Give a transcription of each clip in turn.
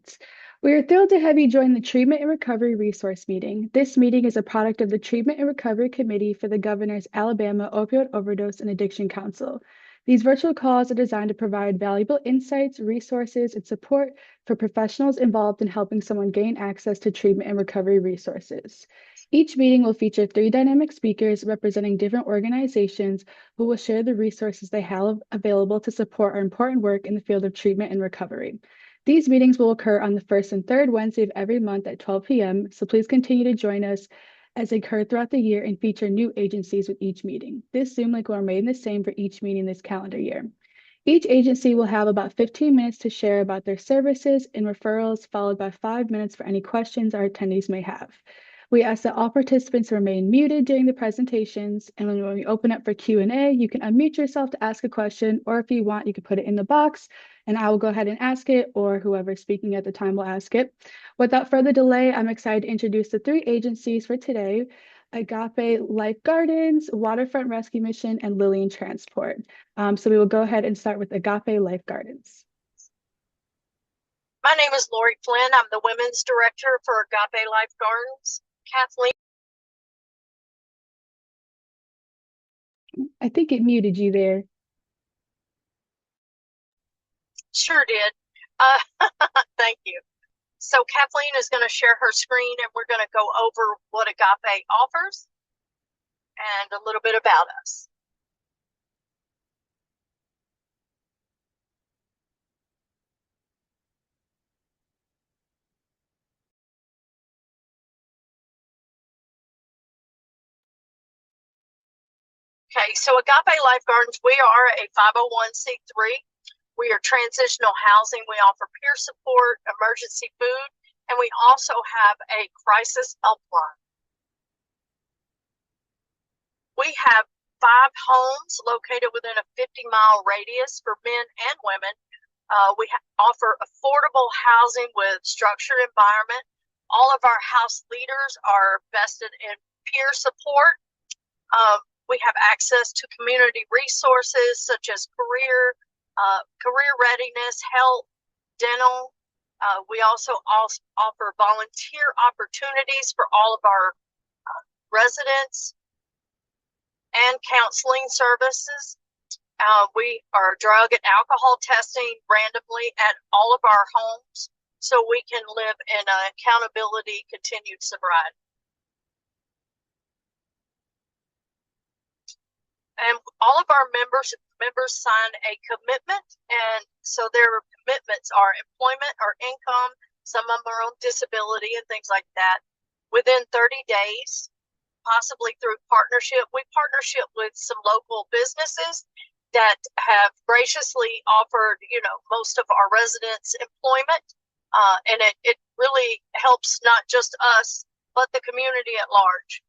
Reports. We are thrilled to have you join the Treatment and Recovery Resource Meeting. This meeting is a product of the Treatment and Recovery Committee for the Governor's Alabama Opioid Overdose and Addiction Council. These virtual calls are designed to provide valuable insights, resources, and support for professionals involved in helping someone gain access to treatment and recovery resources. Each meeting will feature 3 dynamic speakers representing different organizations who will share the resources they have available to support our important work in the field of treatment and recovery. These meetings will occur on the first and third Wednesday of every month at 12 p.m., so please continue to join us as they occur throughout the year and feature new agencies with each meeting. This Zoom link will remain the same for each meeting this calendar year. Each agency will have about 15 minutes to share about their services and referrals, followed by 5 minutes for any questions our attendees may have. We ask that all participants remain muted during the presentations, and when we open up for Q&A, you can unmute yourself to ask a question, or if you want, you can put it in the box, and I will go ahead and ask it, or whoever's speaking at the time will ask it. Without further delay, I'm excited to introduce the 3 agencies for today: AGAPE Life Gardens, Waterfront Rescue Mission, and Lillian Transport. So we will go ahead and start with AGAPE Life Gardens. My name is Lori Flynn. I'm the Women's Director for AGAPE Life Gardens. Kathleen. I think it muted you there. Sure did. Thank you. So Kathleen is going to share her screen, and we're going to go over what AGAPE offers and a little bit about us. Okay, so AGAPE Life Gardens, we are a 501c3. We are transitional housing. We offer peer support, emergency food, and we also have a crisis helpline. We have 5 homes located within a 50-mile radius for men and women. We offer affordable housing with structured environment. All of our house leaders are vested in peer support. We have access to community resources such as career readiness, health, dental. We also offer volunteer opportunities for all of our residents and counseling services. We are drug and alcohol testing randomly at all of our homes so we can live in accountability, continued sobriety. And all of our members sign a commitment, and so their commitments are employment or income. Some of them are on disability and things like that. Within 30 days, possibly through partnership. We partnership with some local businesses that have graciously offered, most of our residents employment, and it really helps not just us, but the community at large.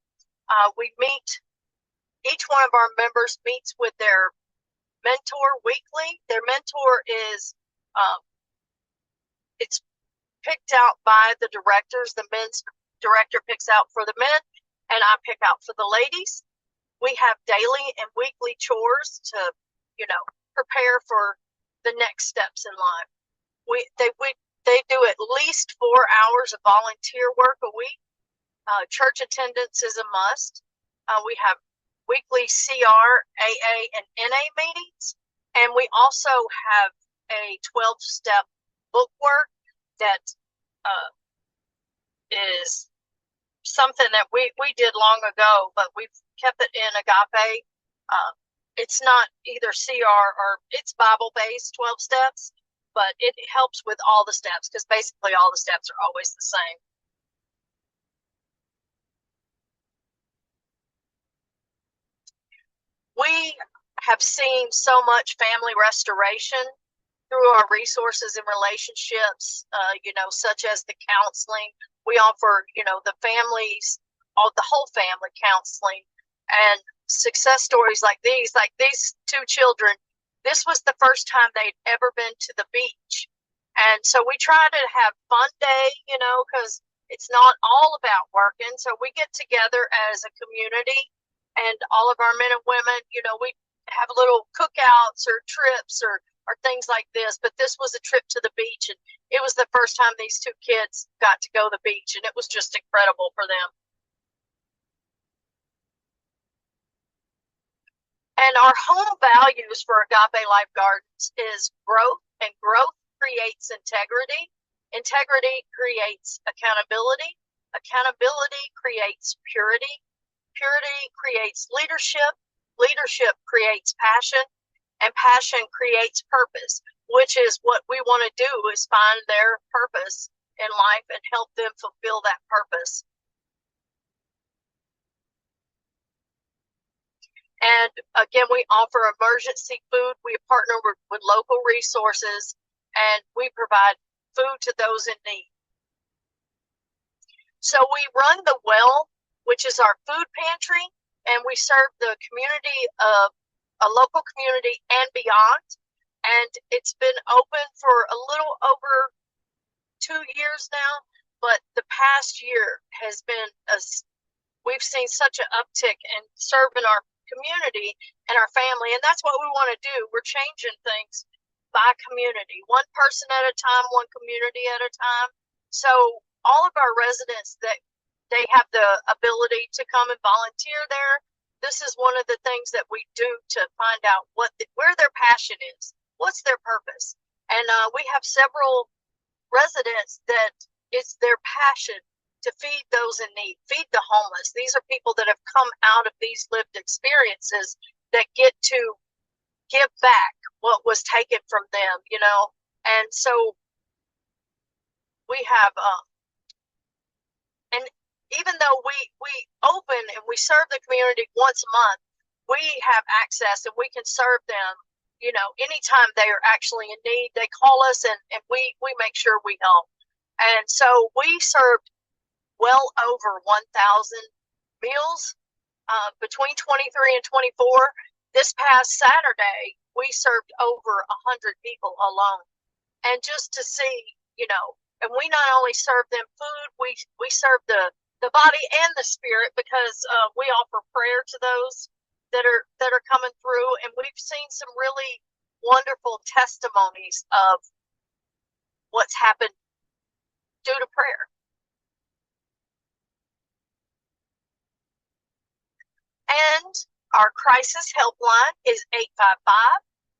Each one of our members meets with their mentor weekly. Their mentor is, it's picked out by the directors. The men's director picks out for the men, and I pick out for the ladies. We have daily and weekly chores to, prepare for the next steps in life. They do at least 4 hours of volunteer work a week. Church attendance is a must. We have weekly CR, AA, and NA meetings. And we also have a 12-step bookwork that is something that we did long ago, but we've kept it in AGAPE. It's not either CR or it's Bible-based 12 steps, but it helps with all the steps because basically all the steps are always the same. We have seen so much family restoration through our resources and relationships, such as the counseling. We offer, the families, the whole family counseling, and success stories like these 2 children. This was the first time they'd ever been to the beach. And so we try to have fun day, because it's not all about working. So we get together as a community, and all of our men and women, we have little cookouts or trips or or things like this. But this was a trip to the beach, and it was the first time these two kids got to go to the beach, and it was just incredible for them. And our home values for Agape Life Gardens is growth, and growth creates integrity. Integrity creates accountability. Accountability creates purity. Purity creates leadership. Leadership creates passion, and passion creates purpose, which is what we want to do, is find their purpose in life and help them fulfill that purpose. And again, we offer emergency food. We partner with local resources, and we provide food to those in need. So we run the Well, which is our food pantry, and we serve the community of a local community and beyond. And it's been open for a little over 2 years now, but the past year has been we've seen such an uptick in serving our community and our family, and that's what we want to do. We're changing things by community, one person at a time, one community at a time. So all of our residents, that they have the ability to come and volunteer there. This is one of the things that we do to find out where their passion is, what's their purpose. And we have several residents that it's their passion to feed those in need, feed the homeless. These are people that have come out of these lived experiences that get to give back what was taken from them, you know. And so we have, and even though we open and we serve the community once a month, we have access and we can serve them, you know, anytime they are actually in need. They call us, and we make sure we help. And so we served well over 1,000 meals between 23 and 24. This past Saturday, we served over 100 people alone. And just to see, you know, and we not only serve them food, we serve the body and the spirit, because we offer prayer to those that are coming through. And we've seen some really wonderful testimonies of what's happened due to prayer. And our crisis helpline is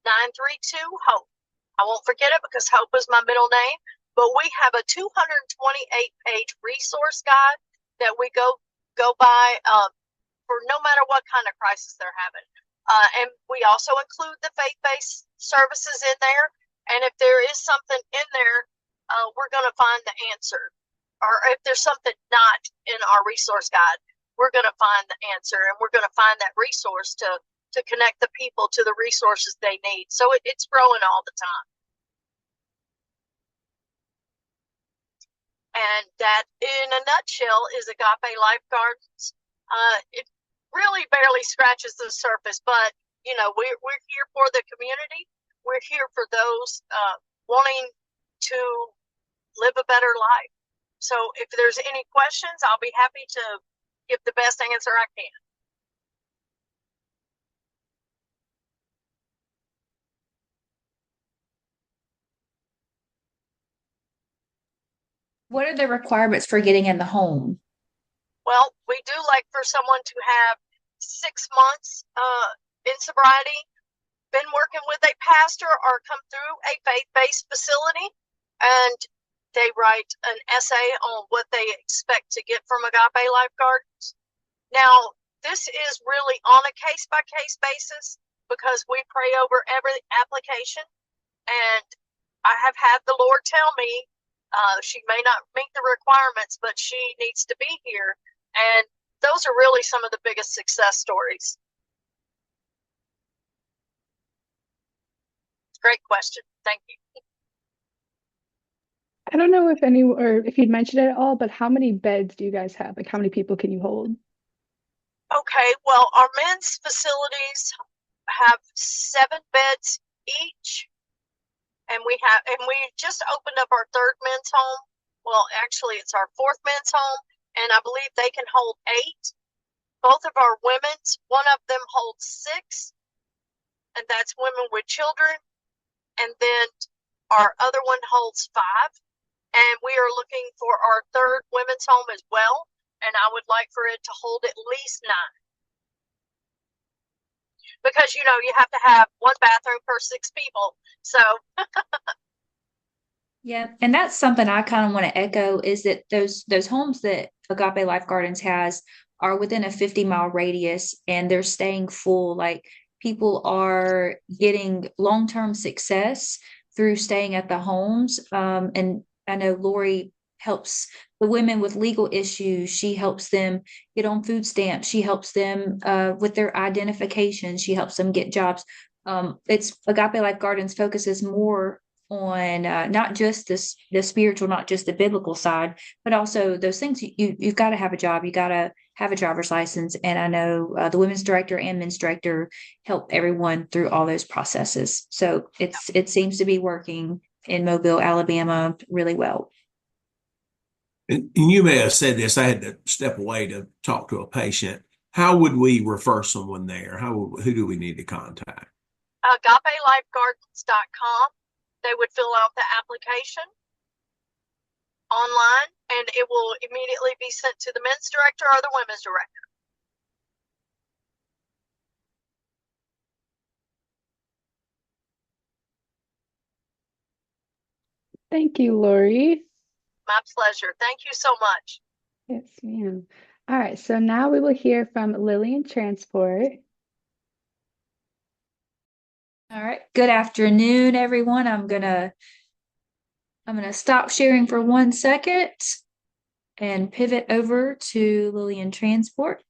855-932-HOPE. I won't forget it because Hope is my middle name. But we have a 228-page resource guide that we go by for no matter what kind of crisis they're having. And we also include the faith-based services in there. And if there is something in there, we're going to find the answer. Or if there's something not in our resource guide, we're going to find the answer, and we're going to find that resource to connect the people to the resources they need. So it's growing all the time. And that, in a nutshell, is Agape Life Gardens. It really barely scratches the surface, but, you know, we're here for the community. We're here for those wanting to live a better life. So if there's any questions, I'll be happy to give the best answer I can. What are the requirements for getting in the home? Well, we do like for someone to have 6 months in sobriety, been working with a pastor, or come through a faith-based facility, and they write an essay on what they expect to get from Agape Life Gardens. Now, this is really on a case-by-case basis, because we pray over every application, and I have had the Lord tell me she may not meet the requirements, but she needs to be here. And those are really some of the biggest success stories. Great question. Thank you. I don't know if if you'd mentioned it at all, but how many beds do you guys have? Like, how many people can you hold? Okay, well, our men's facilities have 7 beds each. And we just opened up our 3rd men's home. Well, actually, it's our 4th men's home, and I believe they can hold 8. Both of our women's, one of them holds 6, and that's women with children. and then our other one holds 5. And we are looking for our 3rd women's home as well. And I would like for it to hold at least 9. Because, you have to have 1 bathroom per 6 people. So, Yeah, and that's something I kind of want to echo is that those homes that Agape Life Gardens has are within a 50-mile radius and they're staying full. Like people are getting long-term success through staying at the homes. And I know Lori helps the women with legal issues. She helps them get on food stamps. She helps them with their identification. She helps them get jobs. It's Agape Life Gardens focuses more on not just the spiritual, not just the biblical side, but also those things you've got to have a job, you got to have a driver's license. And I know the women's director and men's director help everyone through all those processes. So it seems to be working in Mobile, Alabama, really well. And you may have said this, I had to step away to talk to a patient. How would we refer someone there? Who do we need to contact? AgapeLifeGardens.com. They would fill out the application online, and it will immediately be sent to the men's director or the women's director. Thank you, Lori. My pleasure. Thank you so much. Yes, ma'am. All right, so now we will hear from Lillian Transport. All right. Good afternoon, everyone. I'm gonna stop sharing for 1 second and pivot over to Lillian Transport.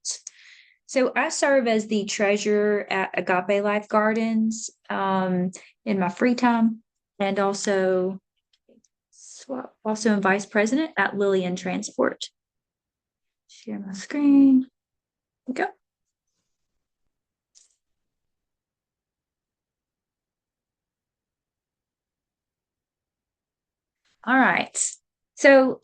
So I serve as the treasurer at Agape Life Gardens in my free time, and also vice president at Lillian Transport. Share my screen. Okay. All right. So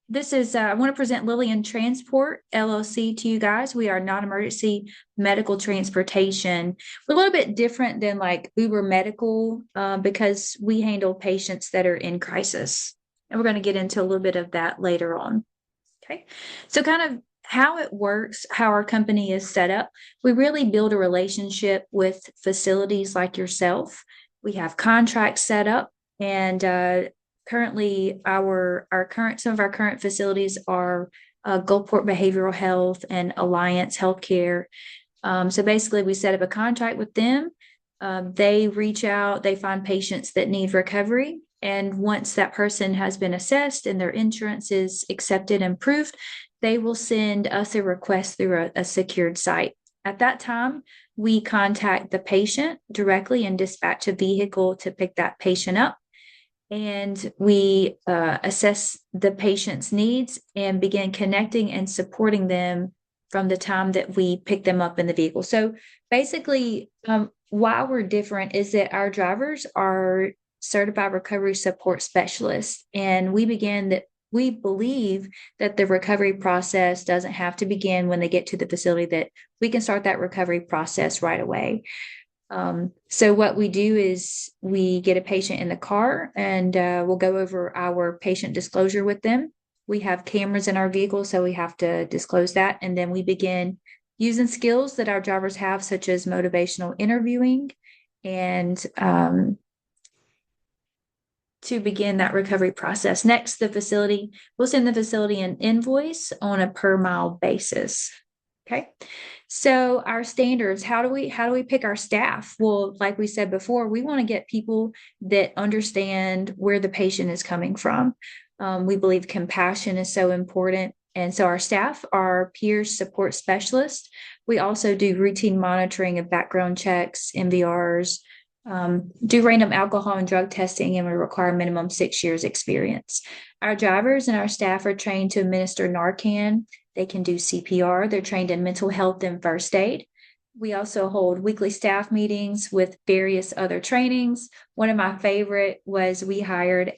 this is, I want to present Lillian Transport LLC to you guys. We are non-emergency medical transportation. We're a little bit different than like Uber Medical because we handle patients that are in crisis. And we're going to get into a little bit of that later on. Okay. So kind of how it works, how our company is set up, we really build a relationship with facilities like yourself. We have contracts set up, and currently some of our current facilities are Gulfport Behavioral Health and Alliance Healthcare. So basically we set up a contract with them. They reach out, they find patients that need recovery. And once that person has been assessed and their insurance is accepted and approved, they will send us a request through a secured site. At that time, we contact the patient directly and dispatch a vehicle to pick that patient up. And we assess the patient's needs and begin connecting and supporting them from the time that we pick them up in the vehicle. So basically, why we're different is that our drivers are certified recovery support specialists, and we believe that the recovery process doesn't have to begin when they get to the facility, that we can start that recovery process right away. So what we do is we get a patient in the car and we'll go over our patient disclosure with them. We have cameras in our vehicle, so we have to disclose that. And then we begin using skills that our drivers have, such as motivational interviewing, and to begin that recovery process. Next, we'll send the facility an invoice on a per mile basis. Okay. So our standards, how do we pick our staff? Well, like we said before, we want to get people that understand where the patient is coming from. We believe compassion is so important. And so our staff are peer support specialists. We also do routine monitoring of background checks, MVRs, do random alcohol and drug testing, and we require minimum 6 years experience. Our drivers and our staff are trained to administer Narcan. They can do CPR. They're trained in mental health and first aid. We also hold weekly staff meetings with various other trainings. One of my favorite was we hired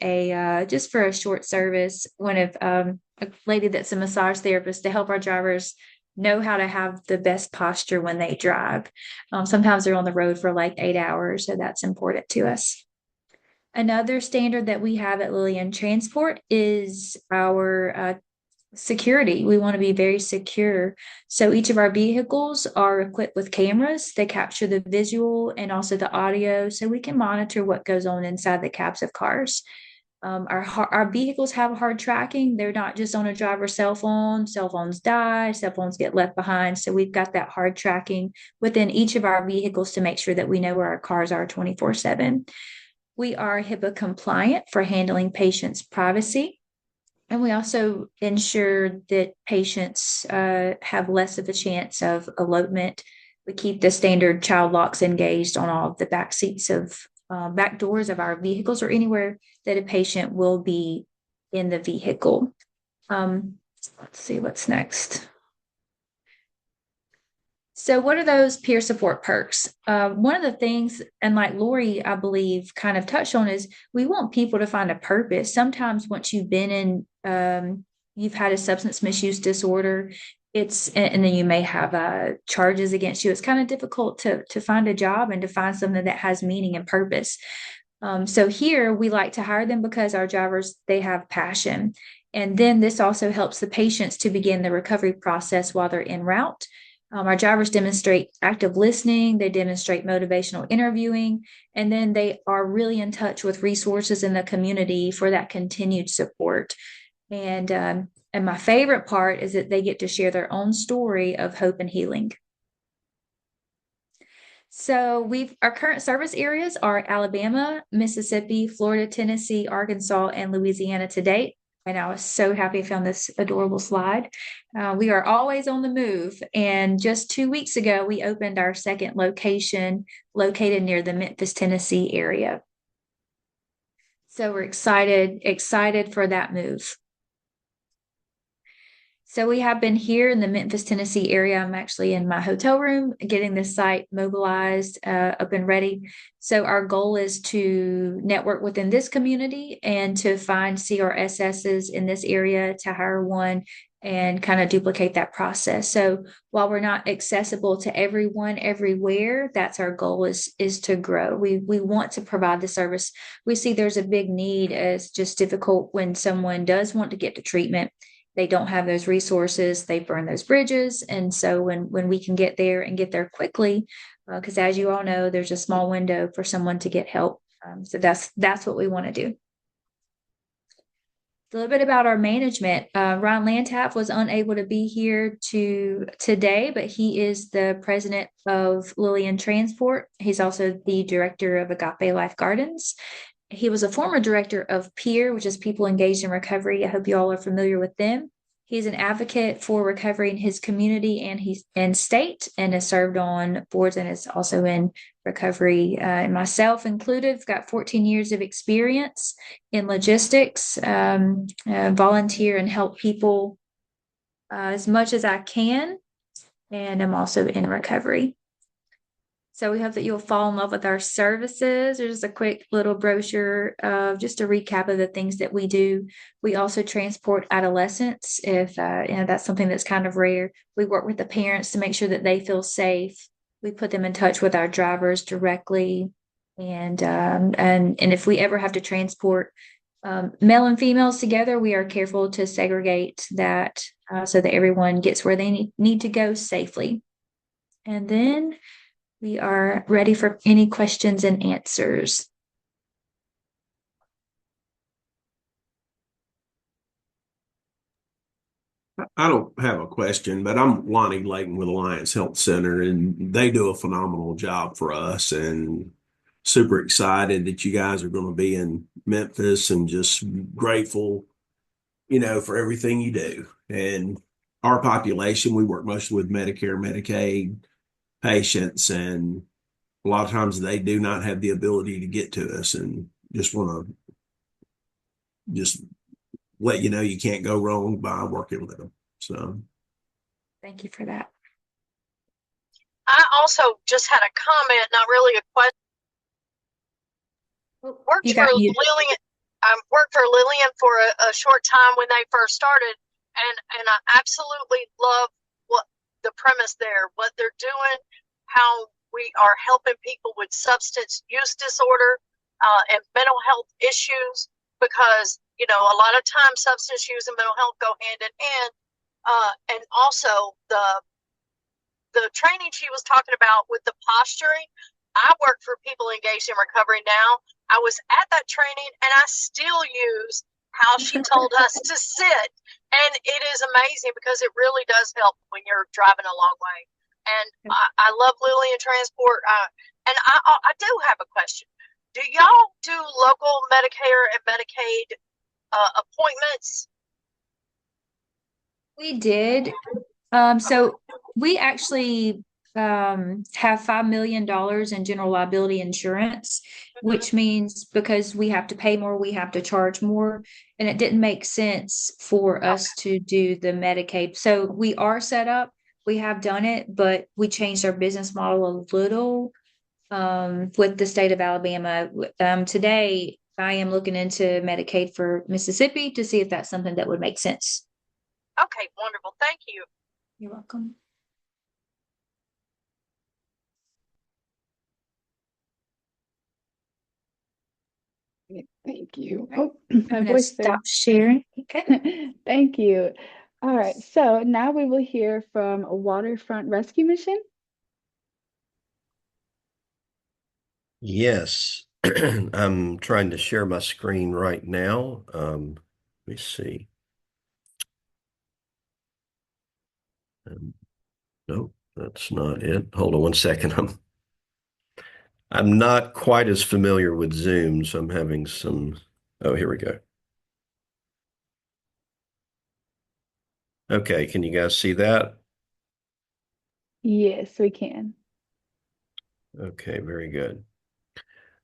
just for a short service, a lady that's a massage therapist to help our drivers know how to have the best posture when they drive. Sometimes they're on the road for like 8 hours, so that's important to us. Another standard that we have at Lillian Transport is our security. We want to be very secure. So each of our vehicles are equipped with cameras. They capture the visual and also the audio so we can monitor what goes on inside the cabs of cars. Our vehicles have hard tracking. They're not just on a driver's cell phone. Cell phones die, cell phones get left behind. So we've got that hard tracking within each of our vehicles to make sure that we know where our cars are 24/7. We are HIPAA compliant for handling patients' privacy. And we also ensure that patients have less of a chance of elopement. We keep the standard child locks engaged on all of the back seats of back doors of our vehicles or anywhere that a patient will be in the vehicle. Let's see what's next. So what are those peer support perks? One of the things, and like Lori, I believe, kind of touched on, is we want people to find a purpose. Sometimes once you've been in, you've had a substance misuse disorder, and then you may have charges against you. It's kind of difficult to find a job and to find something that has meaning and purpose. So here we like to hire them because our drivers, they have passion. And then this also helps the patients to begin the recovery process while they're en route. Our drivers demonstrate active listening, they demonstrate motivational interviewing, and then they are really in touch with resources in the community for that continued support. And my favorite part is that they get to share their own story of hope and healing. So our current service areas are Alabama, Mississippi, Florida, Tennessee, Arkansas, and Louisiana to date. And I was so happy I found this adorable slide. We are always on the move. And just 2 weeks ago, we opened our second location located near the Memphis, Tennessee area. So we're excited for that move. So we have been here in the Memphis, Tennessee area. I'm actually in my hotel room getting this site mobilized, up and ready. So our goal is to network within this community and to find CRSSs in this area, to hire one and kind of duplicate that process. So while we're not accessible to everyone everywhere, that's our goal, is to grow. We want to provide the service. We see there's a big need. It's just difficult when someone does want to get to treatment. They don't have those resources, they burn those bridges. And so when we can get there and get there quickly, because as you all know, there's a small window for someone to get help. So that's what we want to do. A little bit about our management. Ron Lantap was unable to be here today, but he is the president of Lillian Transport. He's also the director of AGAPE Life Gardens. He was a former director of PEER, which is People Engaged in Recovery. I hope you all are familiar with them. He's an advocate for recovery in his community and state, and has served on boards and is also in recovery, and myself included. I've got 14 years of experience in logistics, volunteer and help people as much as I can, and I'm also in recovery. So we hope that you'll fall in love with our services. There's a quick little brochure of just a recap of the things that we do. We also transport adolescents if that's something that's kind of rare. We work with the parents to make sure that they feel safe. We put them in touch with our drivers directly, and if we ever have to transport male and females together, we are careful to segregate that so that everyone gets where they need to go safely. And then we are ready for any questions and answers. I don't have a question, but I'm Lonnie Layton with Alliance Health Center, and they do a phenomenal job for us, and super excited that you guys are going to be in Memphis, and just grateful, for everything you do. And our population, we work mostly with Medicare, Medicaid patients, and a lot of times they do not have the ability to get to us, and just want to just let you know you can't go wrong by working with them. So thank you for that. I also just had a comment, not really a question. Worked for Lillian. I worked for Lillian for a short time when they first started, and I absolutely love the premise there, what they're doing, how we are helping people with substance use disorder and mental health issues, because a lot of times substance use and mental health go hand in hand. And also the training she was talking about with the posturing. I work for people engaged in recovery now. I was at that training and I still use how she told us to sit. And it is amazing because it really does help when you're driving a long way. And I love Lillian Transport. And I do have a question. Do y'all do local Medicare and Medicaid appointments? We did. So we actually have $5 million in general liability insurance, which means because we have to pay more, we have to charge more. And it didn't make sense for us to do the Medicaid. So we are set up, we have done it, but we changed our business model a little with the state of Alabama. Today, I am looking into Medicaid for Mississippi to see if that's something that would make sense. Okay, wonderful. Thank you. You're welcome. Thank you. Oh, my I'm going to voice there. stop sharing. Okay. Thank you. All right, so now we will hear from Waterfront Rescue Mission. Yes, I'm trying to share my screen right now. Let me see. Nope, that's not it. Hold on one second. I'm not quite as familiar with Zoom, so I'm having some. Oh, here we go. Okay, can you guys see that? Yes, we can. Okay, very good.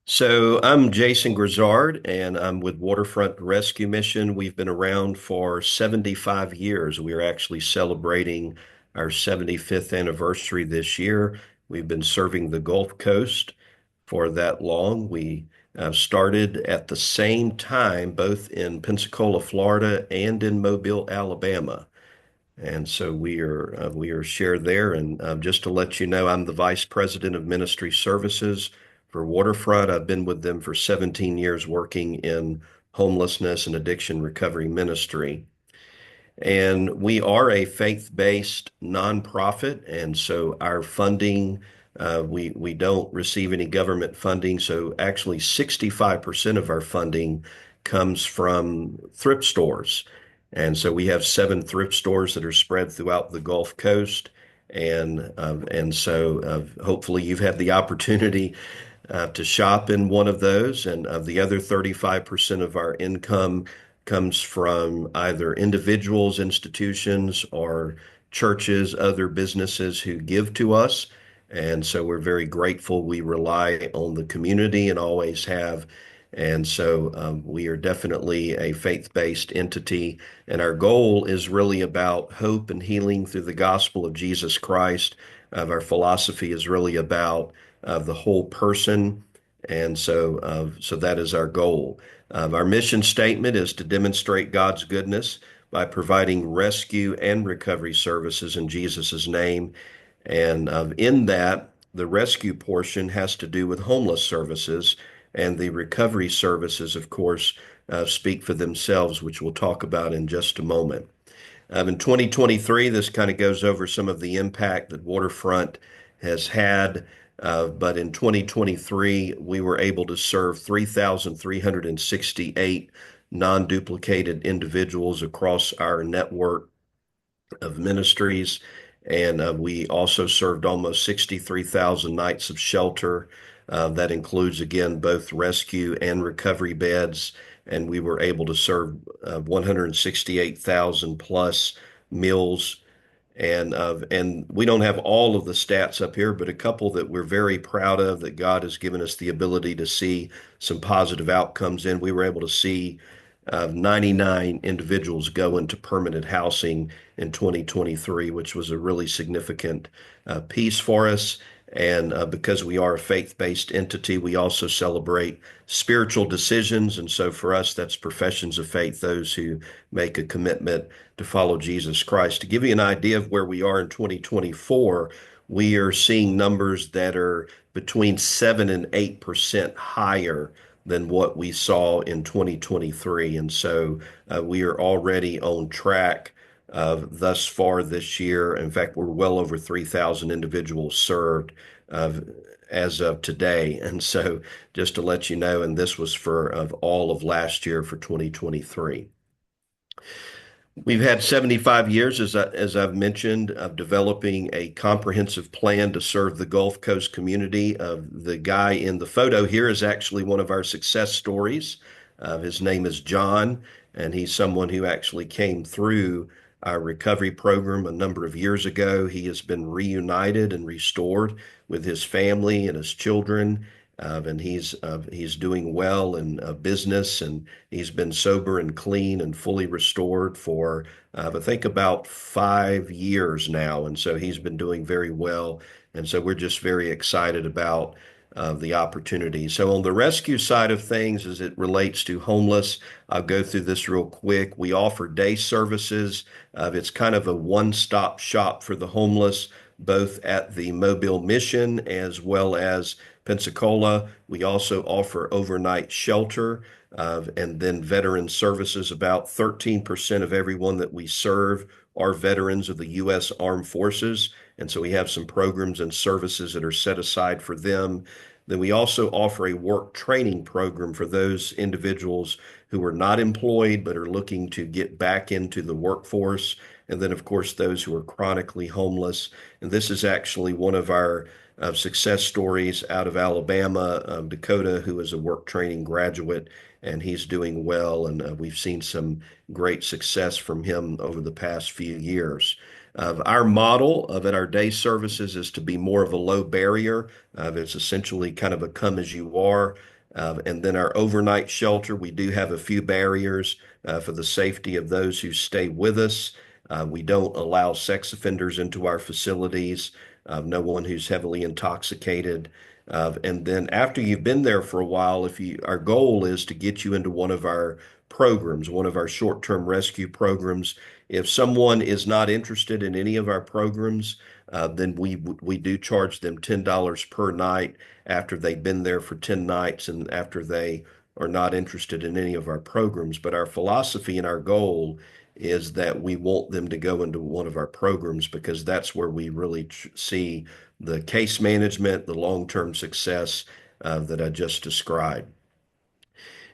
So I'm Jason Grizzard, and I'm with Waterfront Rescue Mission. We've been around for 75 years. We are actually celebrating our 75th anniversary this year. We've been serving the Gulf Coast for that long. We started at the same time, both in Pensacola, Florida, and in Mobile, Alabama. And so we are shared there. And just to let you know, I'm the Vice President of Ministry Services for Waterfront. I've been with them for 17 years working in homelessness and addiction recovery ministry. And we are a faith-based nonprofit, and so our funding, we don't receive any government funding. So actually 65% of our funding comes from thrift stores. And so we have 7 thrift stores that are spread throughout the Gulf Coast. And so hopefully you've had the opportunity to shop in one of those. And the other 35% of our income comes from either individuals, institutions, or churches, other businesses who give to us. And so we're very grateful. We rely on the community and always have. And so we are definitely a faith-based entity. And our goal is really about hope and healing through the gospel of Jesus Christ. Our philosophy is really about the whole person. And so that is our goal. Our mission statement is to demonstrate God's goodness by providing rescue and recovery services in Jesus' name. And in that, the rescue portion has to do with homeless services, and the recovery services, of course, speak for themselves, which we'll talk about in just a moment. In 2023, this kind of goes over some of the impact that Waterfront has had. But in 2023, we were able to serve 3,368 non-duplicated individuals across our network of ministries. And we also served almost 63,000 nights of shelter. That includes, again, both rescue and recovery beds. And we were able to serve 168,000 plus meals. And we don't have all of the stats up here, but a couple that we're very proud of that God has given us the ability to see some positive outcomes in. We were able to see 99 individuals go into permanent housing in 2023, which was a really significant piece for us. And because we are a faith-based entity, we also celebrate spiritual decisions. And so for us, that's professions of faith, those who make a commitment to follow Jesus Christ. To give you an idea of where we are in 2024, we are seeing numbers that are between 7 and 8% higher than what we saw in 2023. And so we are already on track thus far this year. In fact, we're well over 3,000 individuals served uh, as of today. And so just to let you know, and this was for of all of last year for 2023. We've had 75 years, as I've mentioned, of developing a comprehensive plan to serve the Gulf Coast community. The guy in the photo here is actually one of our success stories. His name is John, and he's someone who actually came through our recovery program a number of years ago. He has been reunited and restored with his family and his children. And he's doing well in business, and he's been sober and clean and fully restored for I think about 5 years now, and so he's been doing very well, and so we're just very excited about the opportunity. So on the rescue side of things, as it relates to homeless, I'll go through this real quick. We offer day services. It's kind of a one-stop shop for the homeless, both at the Mobile Mission as well as Pensacola. We also offer overnight shelter and then veteran services. About 13% of everyone that we serve are veterans of the U.S. Armed Forces. And so we have some programs and services that are set aside for them. Then we also offer a work training program for those individuals who are not employed but are looking to get back into the workforce. And then, of course, those who are chronically homeless. And this is actually one of our success stories out of Alabama, Dakota, who is a work training graduate, and he's doing well. And we've seen some great success from him over the past few years. Our model of at our day services is to be more of a low barrier. It's essentially kind of a come as you are. And then our overnight shelter, we do have a few barriers for the safety of those who stay with us. We don't allow sex offenders into our facilities, no one who's heavily intoxicated. And then after you've been there for a while, our goal is to get you into one of our programs, one of our short-term rescue programs. If someone is not interested in any of our programs, then we do charge them $10 per night after they've been there for 10 nights and after they are not interested in any of our programs. But our philosophy and our goal is that we want them to go into one of our programs because that's where we really see the case management, the long-term success that I just described.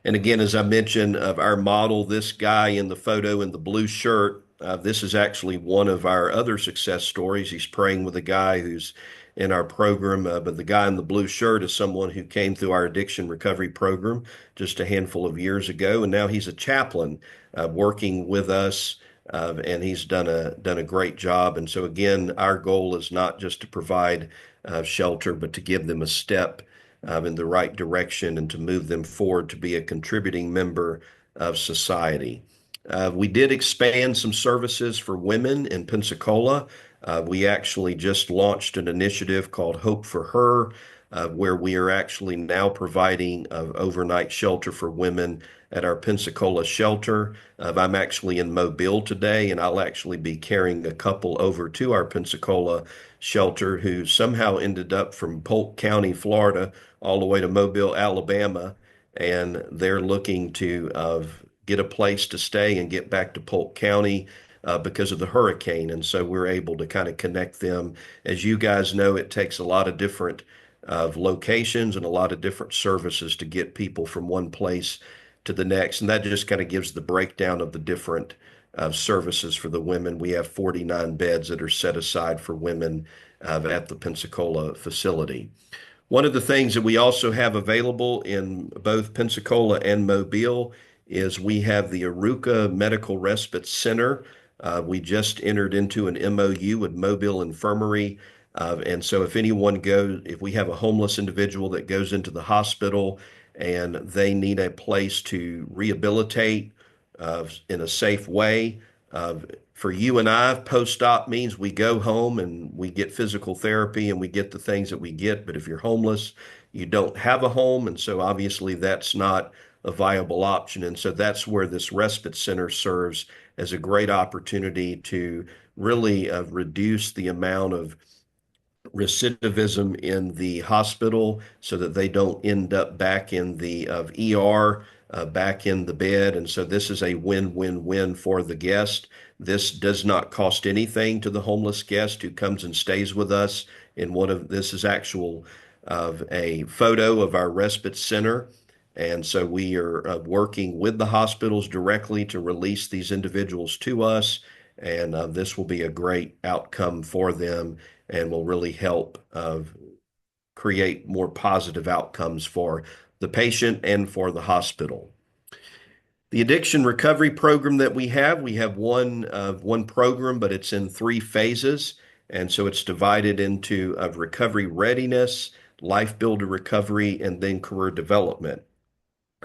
And again, as I mentioned, of our model, this guy in the photo in the blue shirt, this is actually one of our other success stories. He's praying with a guy who's in our program, but the guy in the blue shirt is someone who came through our addiction recovery program just a handful of years ago, and now he's a chaplain working with us, and he's done a great job. And so again, our goal is not just to provide shelter, but to give them a step in the right direction and to move them forward to be a contributing member of society. We did expand some services for women in Pensacola. We actually just launched an initiative called Hope for Her, where we are actually now providing overnight shelter for women at our Pensacola shelter. I'm actually in Mobile today, and I'll actually be carrying a couple over to our Pensacola shelter who somehow ended up from Polk County, Florida, all the way to Mobile, Alabama, and they're looking to get a place to stay and get back to Polk County because of the hurricane. And so we're able to kind of connect them. As you guys know, it takes a lot of different locations and a lot of different services to get people from one place to the next. And that just kind of gives the breakdown of the different services for the women. We have 49 beds that are set aside for women at the Pensacola facility. One of the things that we also have available in both Pensacola and Mobile is we have the Aruka Medical Respite Center. We just entered into an MOU with Mobile Infirmary. And so if we have a homeless individual that goes into the hospital and they need a place to rehabilitate in a safe way, Uh, for you and I, post-op means we go home and we get physical therapy and we get the things that we get. But if you're homeless, you don't have a home. And so obviously that's not a viable option. And so that's where this respite center serves as a great opportunity to really reduce the amount of recidivism in the hospital so that they don't end up back in the ER, back in the bed. And so this is a win-win-win for the guest. This does not cost anything to the homeless guest who comes and stays with us. In one of this is actual of a photo of our respite center. And so we are working with the hospitals directly to release these individuals to us. And this will be a great outcome for them and will really help create more positive outcomes for the patient and for the hospital. The addiction recovery program that we have one program, but it's in 3 phases. And so it's divided into recovery readiness, life builder recovery, and then career development.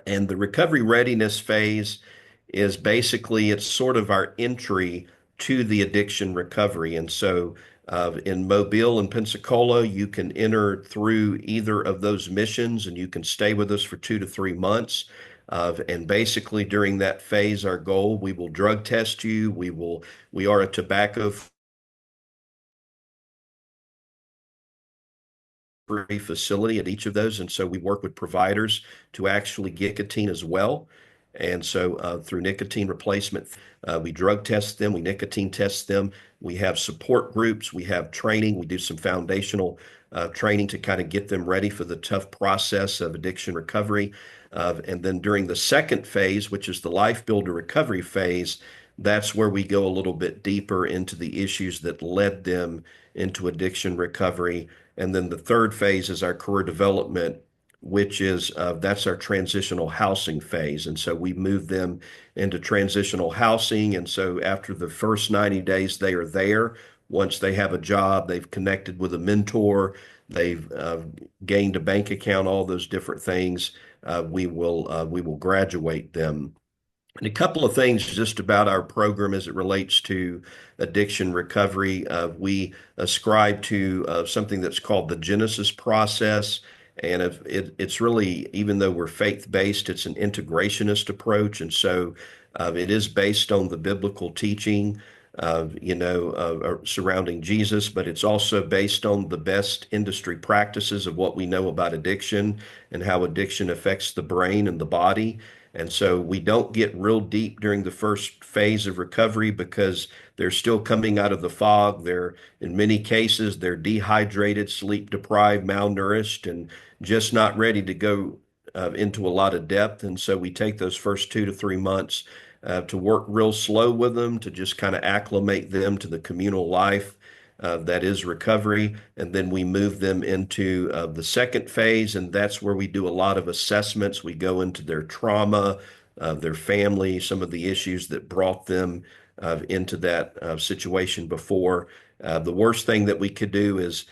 And the recovery readiness phase is basically, it's sort of our entry to the addiction recovery. And so in Mobile and Pensacola, you can enter through either of those missions and you can stay with us for 2 to 3 months. And basically during that phase, our goal, we will drug test you. We are a tobacco free facility at each of those. And so we work with providers to actually get nicotine as well. And so through nicotine replacement, we drug test them, we nicotine test them. We have support groups, we have training, we do some foundational training to kind of get them ready for the tough process of addiction recovery. And then during the second phase, which is the life builder recovery phase, that's where we go a little bit deeper into the issues that led them into addiction recovery. And then the third phase is our career development, which is that's our transitional housing phase. And so we move them into transitional housing. And so after the first 90 days, they are there. Once they have a job, they've connected with a mentor, they've gained a bank account, all those different things, we will graduate them. And a couple of things just about our program as it relates to addiction recovery. We ascribe to something that's called the Genesis process. And it's really, even though we're faith-based, it's an integrationist approach. And so it is based on the biblical teaching, surrounding Jesus, but it's also based on the best industry practices of what we know about addiction and how addiction affects the brain and the body. And so we don't get real deep during the first phase of recovery because they're still coming out of the fog. In many cases, they're dehydrated, sleep deprived, malnourished, and just not ready to go into a lot of depth. And so we take those first 2 to 3 months to work real slow with them, to just kind of acclimate them to the communal life that is recovery. And then we move them into the second phase, and that's where we do a lot of assessments. We go into their trauma, their family, some of the issues that brought them into that situation before. The worst thing that we could do is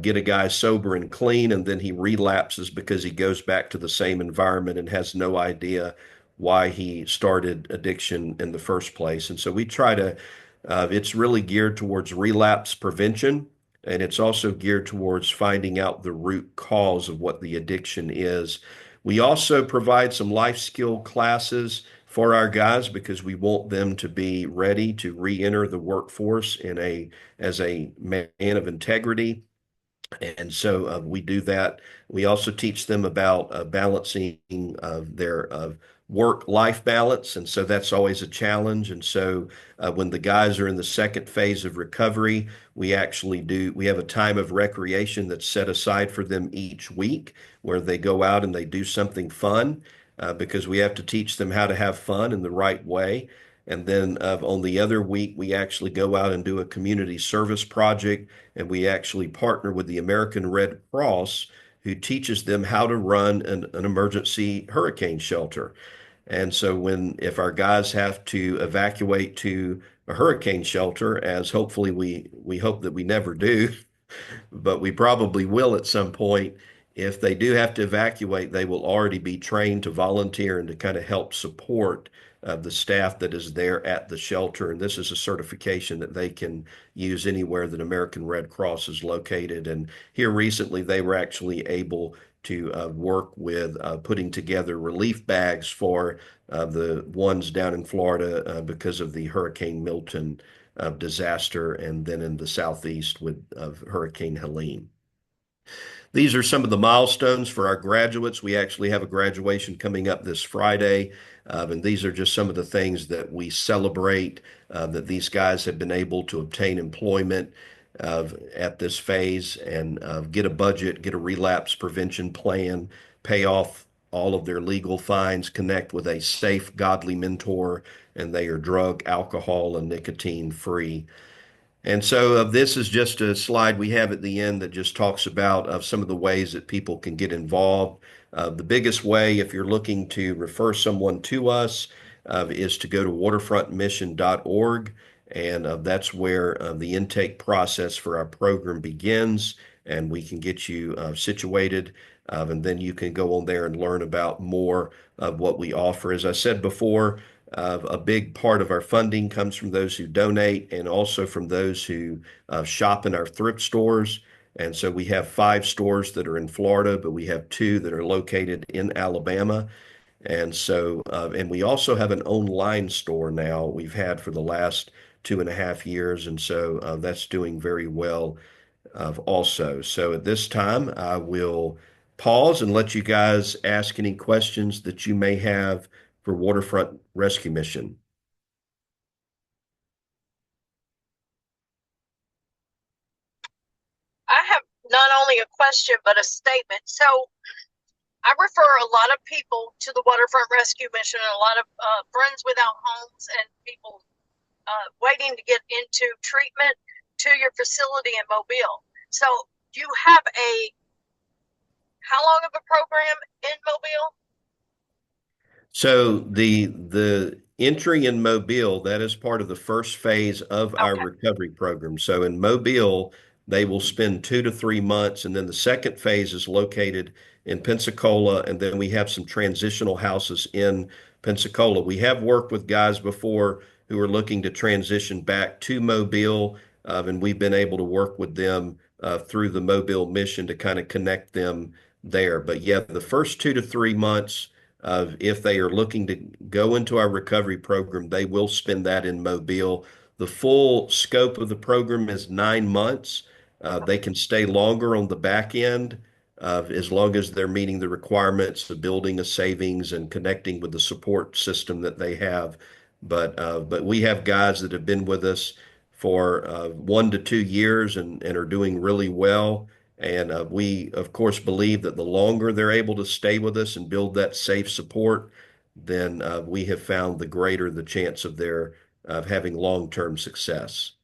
get a guy sober and clean, and then he relapses because he goes back to the same environment and has no idea why he started addiction in the first place. And so we try to it's really geared towards relapse prevention, and it's also geared towards finding out the root cause of what the addiction is. We also provide some life skill classes for our guys because we want them to be ready to re-enter the workforce as a man of integrity. And so we do that. We also teach them about balancing their work-life balance. And so that's always a challenge. And so when the guys are in the second phase of recovery, we have a time of recreation that's set aside for them each week where they go out and they do something fun because we have to teach them how to have fun in the right way. And then on the other week, we actually go out and do a community service project, and we actually partner with the American Red Cross, who teaches them how to run an emergency hurricane shelter. And so if our guys have to evacuate to a hurricane shelter, as hopefully we hope that we never do, but we probably will at some point, if they do have to evacuate, they will already be trained to volunteer and to kind of help support the staff that is there at the shelter. And this is a certification that they can use anywhere that American Red Cross is located. And here recently, they were actually able to work with putting together relief bags for the ones down in Florida because of the Hurricane Milton disaster, and then in the southeast with Hurricane Helene. These are some of the milestones for our graduates. We actually have a graduation coming up this Friday, and these are just some of the things that we celebrate that these guys have been able to obtain employment at this phase and get a budget, get a relapse prevention plan, pay off all of their legal fines, connect with a safe, godly mentor, and they are drug, alcohol, and nicotine free. And so this is just a slide we have at the end that just talks about some of the ways that people can get involved. The biggest way, if you're looking to refer someone to us, is to go to waterfrontmission.org. And that's where the intake process for our program begins. And we can get you situated. And then you can go on there and learn about more of what we offer. As I said before, a big part of our funding comes from those who donate and also from those who shop in our thrift stores. And so we have 5 stores that are in Florida, but we have 2 that are located in Alabama. And so, and we also have an online store now we've had for the last 2.5 years. And so that's doing very well also. So at this time, I will pause and let you guys ask any questions that you may have for Waterfront Rescue Mission. I have not only a question, but a statement. So I refer a lot of people to the Waterfront Rescue Mission, and a lot of friends without homes and people waiting to get into treatment to your facility in Mobile. So you have how long of a program in Mobile? So the entry in Mobile, that is part of the first phase of our Okay. recovery program. So in Mobile, they will spend 2 to 3 months, and then the second phase is located in Pensacola, and then we have some transitional houses in Pensacola. We have worked with guys before who are looking to transition back to Mobile, and we've been able to work with them through the Mobile mission to kind of connect them there. But yeah, the first 2 to 3 months if they are looking to go into our recovery program, they will spend that in Mobile. The full scope of the program is 9 months. They can stay longer on the back end as long as they're meeting the requirements of building a savings and connecting with the support system that they have. But we have guys that have been with us for 1 to 2 years and are doing really well. And we, of course, believe that the longer they're able to stay with us and build that safe support, then we have found the greater the chance of their of having long-term success.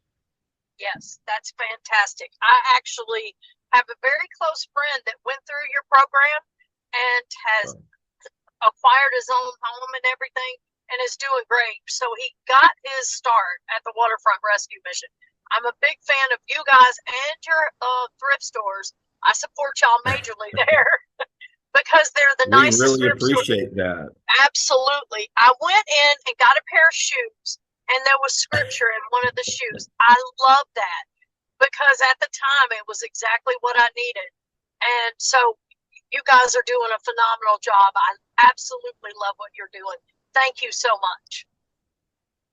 Yes, that's fantastic. I actually have a very close friend that went through your program and has acquired his own home and everything and is doing great. So he got his start at the Waterfront Rescue Mission. I'm a big fan of you guys and your thrift stores. I support y'all majorly there because they're the We nicest really thrift stores. appreciate that. Absolutely. I went in and got a pair of shoes, and there was scripture in one of the shoes. I love that because at the time it was exactly what I needed. And so you guys are doing a phenomenal job. I absolutely love what you're doing. Thank you so much.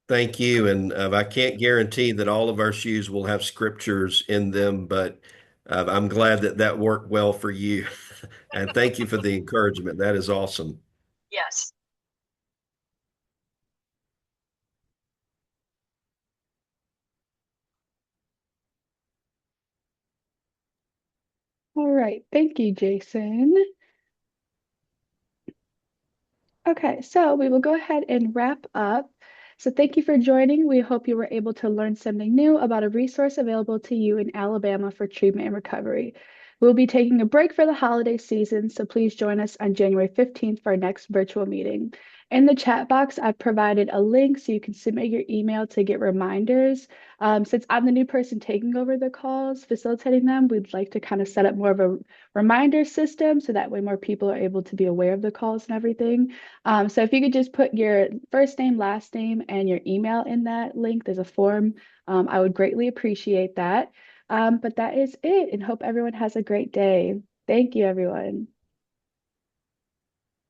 Thank you. And I can't guarantee that all of our shoes will have scriptures in them, but I'm glad that that worked well for you. And thank you for the encouragement. That is awesome. Yes. All right, thank you, Jason. Okay, so we will go ahead and wrap up. So thank you for joining. We hope you were able to learn something new about a resource available to you in Alabama for treatment and recovery. We'll be taking a break for the holiday season, so please join us on January 15th for our next virtual meeting. In the chat box, I've provided a link so you can submit your email to get reminders. Since I'm the new person taking over the calls, facilitating them, we'd like to kind of set up more of a reminder system so that way more people are able to be aware of the calls and everything. So if you could just put your first name, last name, and your email in that link, there's a form. I would greatly appreciate that. But that is it, and hope everyone has a great day. Thank you, everyone.